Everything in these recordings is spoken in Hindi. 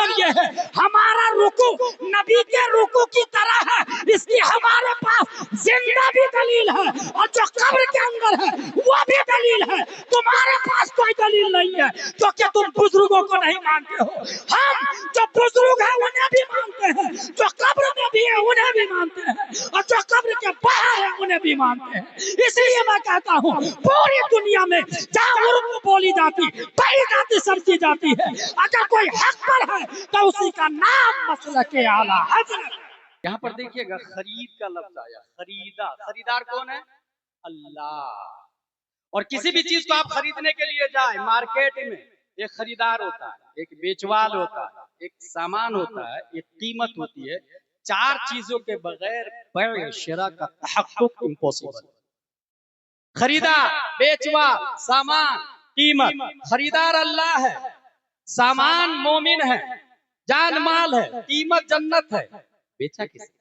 और ये है हमारा रुकू नबी के रुकू की तरह है, इसकी हमारे पास जिंदा भी दलील है और जो कब्र के अंदर है वो भी दलील है। तुम्हारे पास कोई दलील नहीं है क्योंकि तुम बुजुर्गों को नहीं मानते हो। हम जो बुजुर्ग है उन्हें भी मानते हैं, जो कब्र में भी है उन्हें भी मानते हैं और जो कब्र के बाहर है उन्हें भी मानते हैं। इसलिए मैं कहता हूँ पूरी दुनिया में जहाँ उर्दू बोली जाती पढ़ी जाती समझी जाती है, अगर कोई हक पर है तो उसी का नाम मसलके आला हज़रत। यहाँ पर देखिएगा खरीद का लफ्ज आया, खरीदा। खरीदार कौन है? अल्लाह। और किसी भी चीज को आप खरीदने के लिए जाए मार्केट में, एक खरीदार होता है, एक बेचवाल होता है, एक सामान होता है, एक कीमत होती है। चार चीजों के बगैर बैअ शिरा का तहक्कुक इम्पॉसिबल। खरीदार, बेचवाल, सामान, कीमत। खरीदार अल्लाह है, सामान मोमिन है, जान माल है, कीमत जन्नत है। बेचा किसने?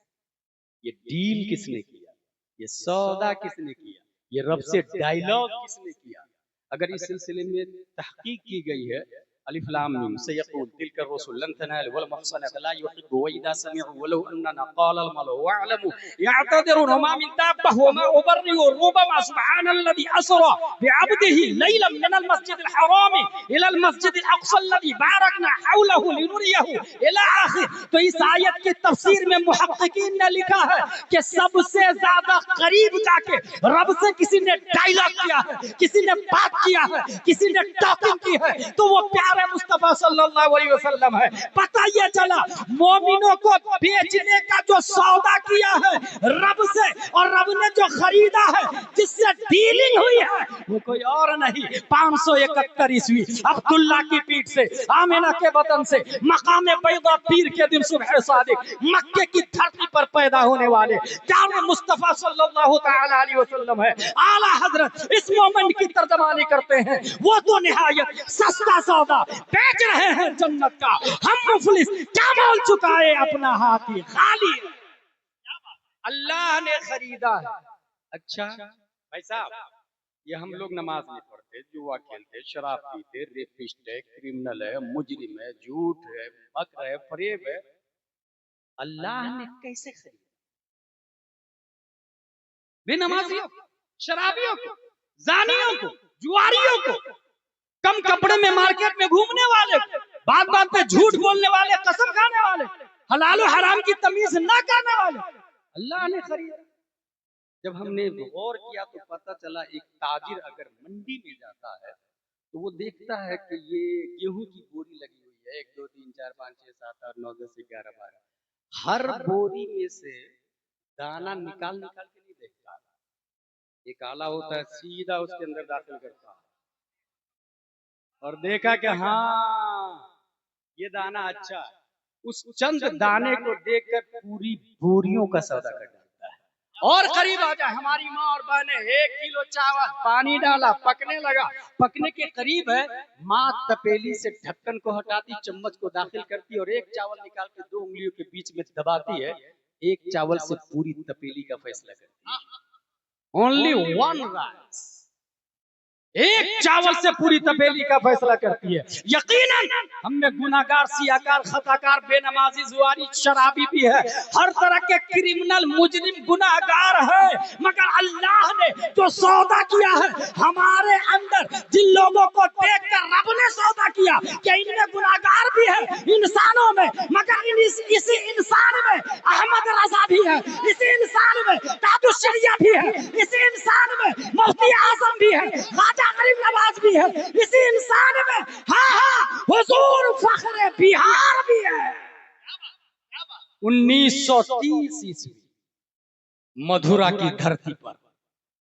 ये डील किसने किया? ये सौदा किसने किया? ये रब से डायलॉग किसने किया? अगर इस सिलसिले में तहकीक की गई है, अलिफ लाम मीम सयक़ूल तिलका रसूल लन तनालु वल मुहसनात ला युहिब्बु व इदा समिअू वलौ अन्ना क़ाल अल मलउ वअलमू यअतदिरुन मा मिन दाब्बह व मा उबर्रिउ रुबमा सुब्हानल्लज़ी अस्रा बिअब्दिही लैलन मिनल मस्जिदिल हराम इलल मस्जिदिल अक़सा अल्लज़ी बारकना हौलहु लिनुरियहु इला आखिर। तो इस आयत की तफसीर में मुहक्किकीन ने लिखा है कि सबसे ज्यादा करीब जाके रब से किसी ने डायलॉग किया है, किसी ने बात किया है, किसी ने टॉकिंग की है, तो वो प्यारे मुस्तफा सल्लल्लाहु अलैहि वसल्लम है। पता ये चला मोमिनों को बेचने का जो सौदा किया है रब से, और रब ने जो खरीदा है, जिससे डीलिंग हुई है, वो कोई और नहीं 571 ईस्वी अब्दुल्ला की पीठ से, आमिना के वतन से, मकाम बैदा पीर के दिन सुबह सादिक मक्के की धरती पर पैदा होने वाले प्यारे मुस्तफा सल्लल्लाहु तआला अलैहि वसल्लम है। आला हजरत इस मोमेंट की तर्जमानी करते हैं, वो तो निहायत सस्ता सौदा बेच रहे हैं जन्नत का। हम मुफलिस क्या मोल चुकाए अपना हाथ ही खाली। अल्लाह ने खरीदा है। अच्छा भाई साहब, ये हम लोग नमाज नहीं पढ़ते, जुआ खेलते, शराब पीते, रेपिस्ट है, क्रिमिनल है, मुजरिम है, झूठ है, मकर है, फरेब है, अल्लाह ने कैसे खरीदा? बेनमाजियों को, शराबियों को, जानियों को, जुआरियों को, कम कपड़े में मार्केट में घूमने वाले, बात बात पे झूठ बोलने वाले, कसम खाने वाले, हलाल और हराम की तमीज ना करने वाले, अल्लाह ने खरीदा। जब हमने गौर किया तो पता चला एक ताजिर अगर मंडी में जाता है तो वो देखता है कि ये गेहूं की बोरी लगी हुई है, 1 2 3 4 5 6 7 8 9 10 11 12, हर बोरी में से दाना निकाल निकाल के नहीं देखता है। एक आला होता है, सीधा उसके अंदर दाखिल करता है और देखा कि हाँ ये दाना अच्छा है, उस चंद दाने को देखकर पूरी बोरियों का सौदा कर डालता है। और करीब आ जाए हमारी माँ और बहनें, 1 किलो चावल पानी डाला, पकने लगा, पकने के करीब है, माँ तपेली से ढक्कन को हटाती, चम्मच को दाखिल करती और एक चावल निकाल के 2 उंगलियों के बीच में दबाती है, एक चावल से पूरी तपेली का फैसला करती है। ओनली वन राइस, एक चावल से पूरी तपेली का फैसला करती है। यकीनन हमने गुनाहगार, सियाकार, खताकार, बेनमाजी, जुआरी, शराबी भी है, हर तरह के क्रिमिनल, मुजरिम, गुनाहगार है, मगर अल्लाह ने जो सौदा किया है हमारे अंदर, जिन लोगों को देखकर रब ने सौदा किया कि इनमें गुनाहगार भी है इंसानों में, मगर इसी इंसान में अहमद रजा भी है, इसी इंसान में ताजुश्शरिया भी है, इसी इंसान में मुफ्ती आजम भी है, खाजा गरीब नवाज भी है, इसी इंसान में हाँ हुजूर फखरे बिहार भी है। 1930 ईस्वी मधुरा की धरती पर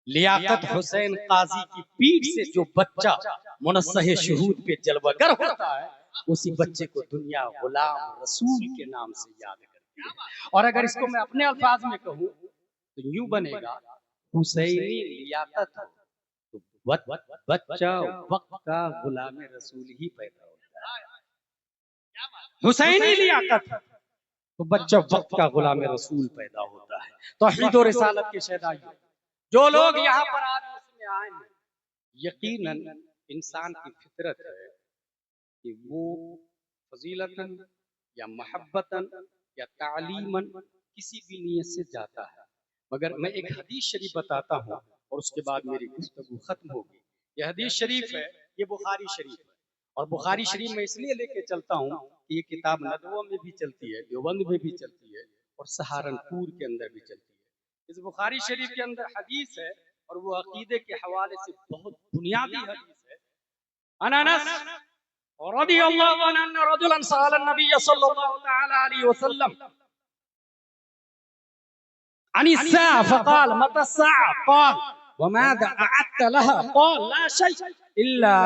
लियाकत हुसैन काजी की पीठ से जो बच्चा मुनस्सहे शुहूद पे जलवागर होता है, उसी बच्चे को दुनिया गुलाम रसूल के नाम से याद करती है। और अगर इसको मैं अपने अल्फाज में कहूँ तो यूं बनेगा, हुसैनी लियाकत तो बच्चा वक्त का गुलाम रसूल ही पैदा होता है। हुसैनी लियाकत तो बच्चा वक्त का गुलाम रसूल पैदा होता है। तौहीद और रिसालत के शहदाइयों, जो लोग यहाँ पर आज उसमें आए हैं, यकीनन इंसान की फितरत है कि वो फजीलतन या मोहब्बतन या तालीमन किसी भी नीयत से जाता है। मगर मैं एक हदीस शरीफ बताता हूँ और उसके बाद मेरी गुफ्तगू खत्म होगी। यह हदीस शरीफ है, ये बुखारी शरीफ है, और बुखारी शरीफ में इसलिए लेके चलता हूँ कि ये किताब नदवों में भी चलती है, देवबंद में भी चलती है और सहारनपुर के अंदर भी चलती है। इस बुखारी शरीफ के अंदर हदीस है और वो अकीदे के हवाले से बहुत बुनियादी हदीस है। अनस रदियल्लाहु अन्हु अन्ना रजुलन सअला नबी सल्लल्लाहु तआला अलैहि वसल्लम अन अस्साअ फक़ाल मता अस्साअ क़ाल वमाज़ा अअद्त लहा क़ाल ला शै इल्ला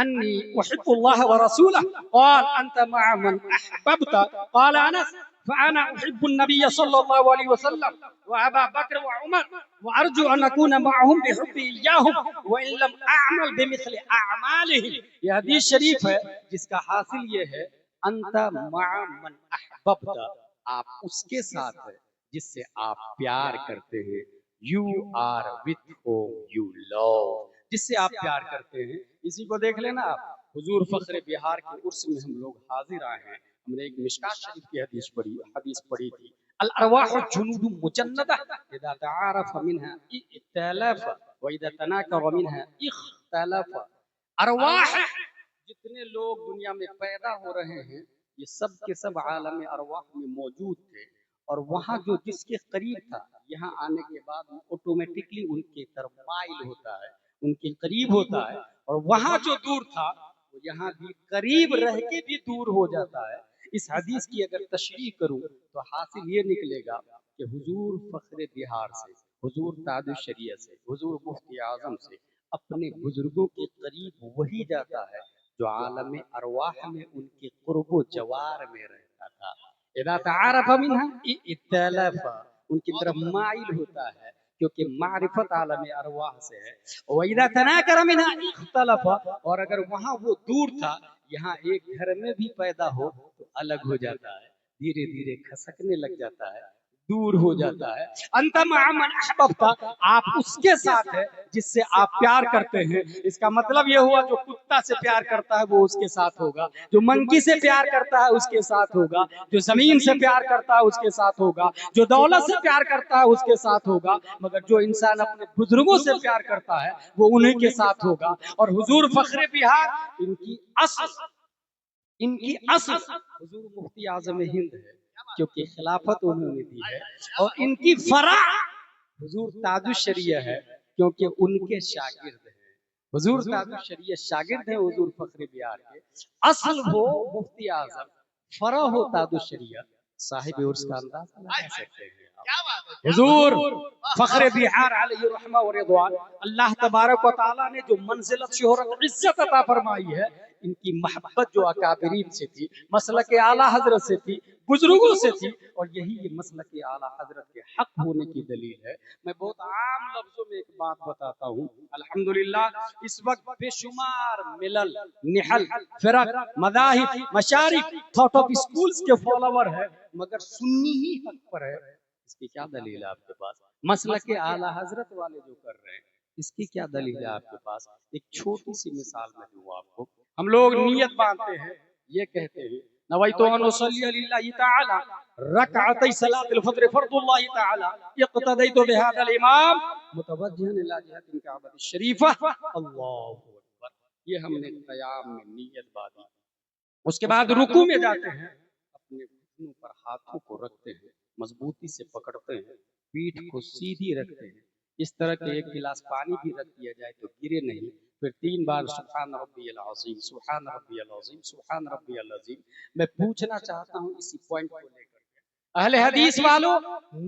अन्नी उहिब्बुल्लाह व रसूलहु क़ाल अन्त मअ मन अहबब्त क़ाल अनस फ़अना उहिब्बुन नबिय्य सल्लल्लाहु अलैहि वसल्लम व अबा बकर व उमर व अर्जू अन अकून मअहुम बिहुब्बी इय्याहुम व इन लम अअमल बिमिस्लि अअमालिहिम। यह हदीस शरीफ है जिसका हासिल ये है अंत मअ मन अहबब्त, आप उसके साथ है जिससे आप प्यार करते हैं। You are with home you love, जिससे आप प्यार करते हैं। इसी को देख लेना आप, हुजूर फख्र बिहार के उर्स में हम लोग हाजिर आए हैं। हमने एक मिशकात शरीफ की हदीस पढ़ी थी, अल अरवाहु जुनूदुम मुजन्नदा इदा तआरफ मिनहा इख्तलफ व इदा तनाकर मिनहा इख्तलफ। अरवाह, जितने लोग दुनिया में पैदा हो रहे हैं ये सब के सब आलम अरवाह में मौजूद थे, और वहाँ जो जिसके करीब था यहाँ आने के बाद वो ऑटोमेटिकली उनके तरफ माइल होता है, उनके करीब होता है, और वहाँ जो दूर था वो यहाँ भी करीब रह के भी दूर हो जाता है। इस हदीस की अगर तशरीह करूँ तो हासिल ये निकलेगा कि हुजूर फख्र बिहार से, हुजूर ताजुल शरिया से, हुजूर मुफ्ती आजम से अपने बुजुर्गों के करीब वही जाता है जो आलम अरवाह में उनके कुर्बो जवार में रहता था। इदा तआरफ मिनहा इख्तलफ, उनकी तरफ माइल होता है क्योंकि मारिफत आलम अरवाह से है। व इदा तनाकर मिनहा इख्तलफ, और अगर वहाँ वो दूर था यहाँ एक घर में भी पैदा हो तो अलग हो जाता है, धीरे धीरे खसकने लग जाता है, दूर हो जाता है। अंतम मन अहबब्ता, आप उसके साथ है जिससे आप प्यार करते हैं। इसका मतलब यह हुआ जो कुत्ता से प्यार करता है वो उसके साथ होगा, जो मंकी से प्यार करता है उसके साथ होगा, जो जमीन से प्यार करता है उसके साथ होगा, जो दौलत से प्यार करता है उसके साथ होगा, मगर जो इंसान अपने बुजुर्गों से प्यार करता है वो उन्हीं के साथ होगा। और हुजूर फख्र बिहार इनकी असल हुजूर मुफ्ती आजम हिंद है, क्योंकि खिलाफत उन्होंने दी है, और इनकी फरा हुजूर ताजुल शरिया है क्योंकि उनके शागिर्द हैं। हुजूर ताजुल शरिया शागिर्द है हुजूर फख्र बिहार के, असल हो मुफ्ती आजम, फरा हो ताजुल शरिया। साहिब उर्स का अंदाजा लगा सकते हैं हुजूर फख्र बिहार अलैहि रहमा व रिदवान, अल्लाह तबारक व तआला ने जो मंजिलत शोहरत इज्जत अता फरमाई है, इनकी मोहब्बत जो अकाबरीन से थी, मसलक आला हजरत से थी, बुजुर्गों से थी, और यही ये मसलक आला हजरत के हक होने की दलील है। मैं बहुत आम लफ्जों में एक बात बताता हूँ, अल्हम्दुलिल्लाह इस वक्त बेशुमार मिलल, निहल, फिरक, मदाहिब, मशारिक, थॉट ऑफ स्कूल्स के फॉलोवर है, मगर सुन्नी ही हक पर है। इसकी क्या दलील है आपके पास? मसलक आला हजरत वाले जो कर रहे हैं, इसकी क्या दलील है आपके पास? एक छोटी सी मिसाल मैं दूं आपको। हम लोग नियत बांधते हैं, ये कहते हैं नवैतु अन उसल्ली लिल्लाहि तआला रकअतै सलातिल फज्र फर्दुल्लाहि तआला इक्तदैतु बिहादल इमाम मुतवज्जिहन इला जिहतिल काबतिश शरीफा अल्लाहु अकबर। ये हमने क़याम में नियत बांधी। उसके बाद रुकू में जाते हैं, अपने घुटनों पर हाथों को रखते हैं, मजबूती से पकड़ते हैं, पीठ को सीधी रखते हैं, इस तरह के एक गिलास पानी भी रख दिया जाए तो गिरे नहीं। फिर 3 बार सुभान रब्बियल अज़ीम, सुभान रब्बियल अज़ीम, सुभान रब्बियल अज़ीम। मैं पूछना चाहता हूँ इसी पॉइंट को लेकर के, अहले हदीस वालों,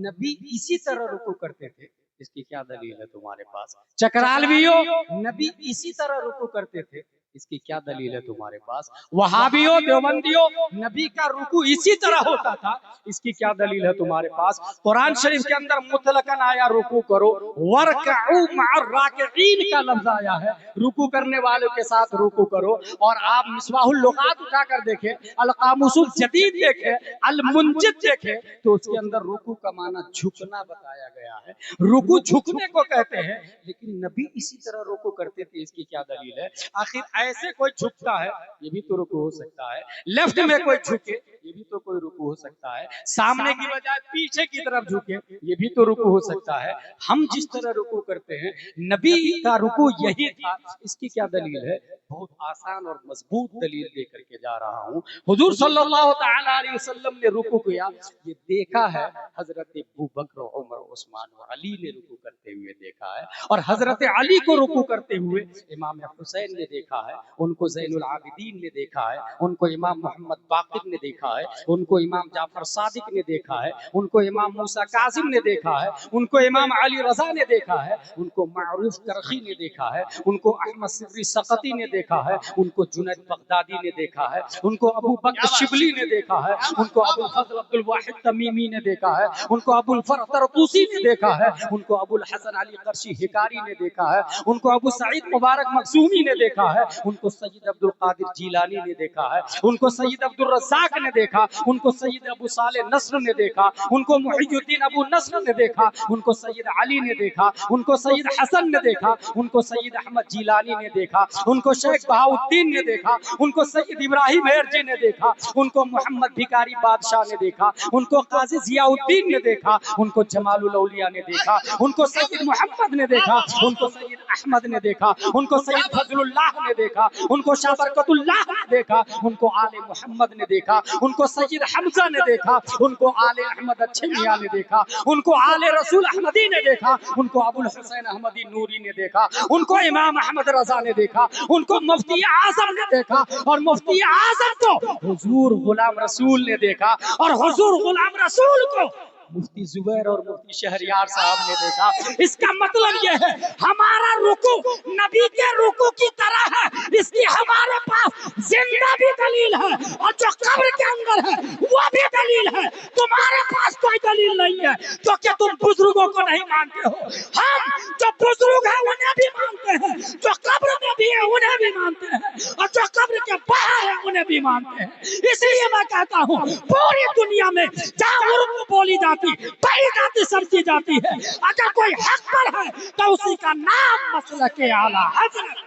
नबी इसी तरह रुकू करते थे, इसकी क्या दलील है तुम्हारे पास? चकरालवियों, नबी इसी तरह रुकू करते थे, इसकी क्या दलील है तुम्हारे पास? वहाबियों, देवबंदियों, नबी का रुकू इसी तरह होता था, इसकी क्या दलील है तुम्हारे पास? कुरान शरीफ के अंदर मुतलकन आया रुकू करो, वरकऊ मअर राकिईन का लफ्ज आया है, रुकू करने वालों के साथ रुकू करो। और आप मिसबाहुल लुगात उठाकर देखें, अल कामुसुल जदीद देखें, अल मुंजिद देखें, तो उसके अंदर रुकू का माना झुकना बताया गया है। रुकू झुकने को कहते हैं, लेकिन नबी इसी तरह रुकू करते थे, इसकी क्या दलील है? आखिर ऐसे कोई झुकता है, ये भी तो रुकू हो सकता है। लेफ्ट में कोई झुके, ये भी तो कोई रुकू हो सकता है। सामने की बजाय पीछे की तरफ झुके, ये भी तो रुकू हो सकता है। हम जिस तरह रुकू करते हैं, नबी का रुकू यही था। इसकी क्या दलील है? बहुत आसान और मजबूत दलील देकर के जा रहा हूँ। हुजूर सल्लल्लाहु तआला अलैहि वसल्लम ने रुकू किया, ये देखा है हजरत अबू बकर, उमर, उस्मान और अली ने रुकू करते हुए देखा है। और हजरत अली को रुकू करते हुए इमाम हुसैन ने देखा है, उनको ज़ैनुल आबिदीन ने देखा है, उनको इमाम मोहम्मद बाकिर ने देखा है, उनको इमाम जाफर सादिक ने देखा है, उनको इमाम मूसा कासिम ने देखा है, उनको इमाम अली रजा ने देखा है, उनको मारूफ करखी ने देखा है, उनको अहमद सिर्री सकती ने देखा है, उनको जुनैद बगदादी ने देखा है, उनको अबू बकर शिबली ने देखा है, उनको अबुल फजल अब्दुल वाहिद तमीमी ने देखा है, उनको अबुल फरह तरतूसी ने देखा है, उनको अबुल हसन अली करशी हिकारी ने देखा है, उनको अबू सईद मुबारक मखजूमी ने देखा है, उनको सैयद अब्दुल कादिर जीलानी ने देखा है, उनको सैयद अब्दुल रज़्ज़ाक ने देखा, उनको सैयद अबू साले नस्र ने देखा, उनको मुहियुद्दीन अबू नस्र ने देखा, उनको सैयद अली ने देखा, उनको सैयद हसन ने देखा, उनको सैयद अहमद जीलानी ने देखा, उनको शेख बहाउद्दीन ने देखा, उनको सैयद इब्राहिम हेरजी ने देखा, उनको मोहम्मद भिकारी बादशाह ने देखा, उनको काजी जियाउद्दीन ने देखा, उनको जमालुल औलिया ने देखा, उनको सैयद मोहम्मद ने देखा, उनको सैयद अहमद ने देखा, उनको सैयद फजलुल्लाह ने देखा, उनको शाह बरकतुल्लाह ने देखा, उनको आले मोहम्मद ने देखा, उनको सैयद हमजा ने देखा, उनको आले अहमद अच्छे मियां ने देखा, उनको आले रसूल अहमदी ने देखा, उनको अबुल हुसैन अहमदी नूरी ने देखा, उनको इमाम अहमद रजा ने देखा, उनको मुफ्ती आजम ने देखा, और मुफ्ती आजम को हुजूर गुलाम रसूल ने देखा, और हुजूर गुलाम रसूल को मुफ्ती जुबैर और मुफ्ती शहरियार साहब ने देखा। इसका मतलब यह है हमारा रुकू नबी के रुकू की तरह है, इसकी हमारे पास जिंदा भी दलील है और जो कब्र के अंदर है वो भी दलील है। तुम्हारे पास कोई दलील नहीं है क्योंकि तुम बुजुर्गों को नहीं मानते हो। हम जो बुजुर्ग है उन्हें भी मानते हैं, जो कब्र में भी है उन्हें भी मानते हैं, और जो कब्र के बाहर है उन्हें भी मानते हैं। इसलिए मैं कहता हूँ पूरी दुनिया में जहाँ उर्दू बोली जाती पढ़ी जाती समझी जाती है, अगर कोई हक पर है तो उसी का नाम मसलके आला हज़रत।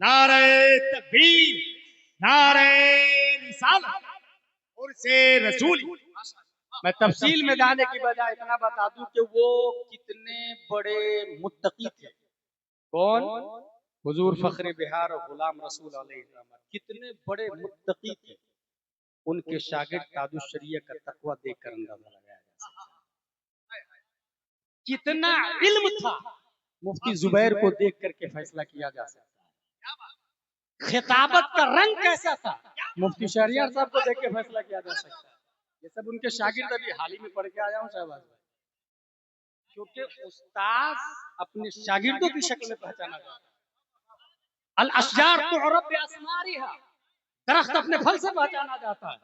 नारे तकबीर, नारे रिसालत और से रसूल। मैं तफसील में जाने की बजाय इतना बता दूं कि वो कितने बड़े मुत्तकी थे। कौन? हुजूर फखरे बिहार और गुलाम रसूल अलैहिस्सलाम कितने बड़े मुत्तकी थे। उनके शागिर्द ताजुश शरीयह का तकवा देखकर अंदाजा लगाया जा सकता है कितना इल्म था। मुफ्ती जुबैर को देख करके फैसला किया जा सकता है। खिताबत का रंग कैसा था, मुफ्ती शहरियार साहब को देख के फैसला किया जा सकता है। ये सब उनके शागिर्द अभी हाल ही में पढ़ के आया हूँ शहबाज भाई, क्योंकि उस्ताद अपने शागिर्दों की शक्ल में पहचाना जाता है। अल अशजार तुअरफ बिअस्मारिहा, दरख्त अपने फल से पहचाना जाता है।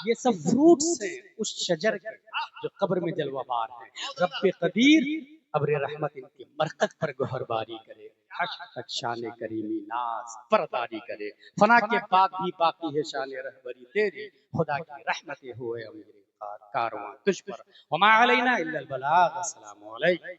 ये सब फ्रूट्स हैं उस शजर के जो कब्र में जलवाबार है। रब्बे कदीर अब्रे रहमत इनकी मरकत पर गोहरबारी करे, हश्र तक शान करीमी नाज परदारी करे। फना के बाद भी बाकी है शान रहबरी तेरी, खुदा की रहमतें हुए अमीर कारवां तुझ पर, वमा अलैना इल्लल बलाग। अस्सलामु अलैकुम।